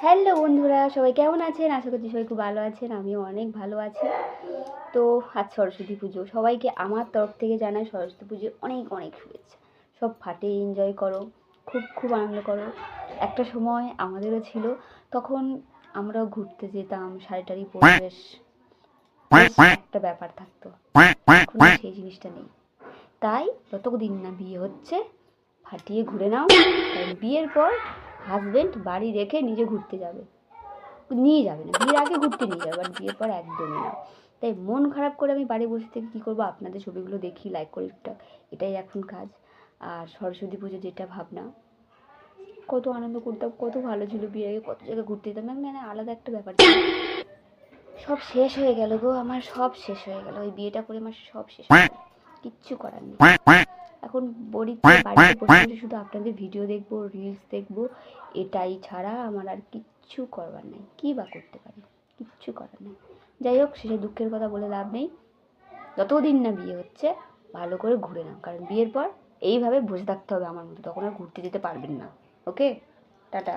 Hello বন্ধুরা, সবাই কেমন আছেন? আশা করছি সবাই খুব ভালো আছেন। আমিও অনেক ভালো আছি। তো আজ সরস্বতী পুজো, সবাইকে আমার তরফ থেকে জানাই সরস্বতী পুজোর অনেক অনেক শুভেচ্ছা। সব ফাটে এনজয় করো, খুব খুব আনন্দ করো। একটা সময় আমাদেরও ছিল, তখন আমরাও ঘুরতে যেতাম, শাড়ি টাড়ি পরে বেশ একটা ব্যাপার থাকতো। এখন আর সেই জিনিসটা নেই। তাই যতদিন না বিয়ে হচ্ছে ফাটিয়ে ঘুরে নাও, কারণ বিয়ের পর হাজবেন্ড বাড়ি রেখে নিজে ঘুরতে যাবে, নিয়ে যাবে না, বিয়ের আগে ঘুরতে নিয়ে যাবে, বাট বিয়ের পর একদমই না। তাই মন খারাপ করে আমি বাড়ি বসে থেকে কী করবো, আপনাদের ছবিগুলো দেখি, লাইক করি টুকটাক, এটাই এখন কাজ। আর সরস্বতী পুজো যেটা ভাবনা, কত আনন্দ করতাম, কত ভালো ছিল, বিয়ের আগে কত জায়গায় ঘুরতে যেতাম, মানে আলাদা একটা ব্যাপার ছিল। সব শেষ হয়ে গেল গো, আমার সব শেষ হয়ে গেল, ওই বিয়েটা করে আমার সব শেষ হয়ে গেল, কিচ্ছু করার নেই। এখন বাড়িতে বসে বসে শুধু আপনাদের ভিডিও দেখবো, রিলস দেখবো, এটাই ছাড়া আমার আর কিচ্ছু করবার নেই। কী বা করতে পারি, কিচ্ছু করার নেই। যাই হোক, শেষে দুঃখের কথা বলে লাভ নেই। যতদিন না বিয়ে হচ্ছে ভালো করে ঘুরে নাও, কারণ বিয়ের পর এইভাবে বসে থাকতে হবে আমার মতো, তখন আর ঘুরতে যেতে পারবেন না। ওকে, টাটা।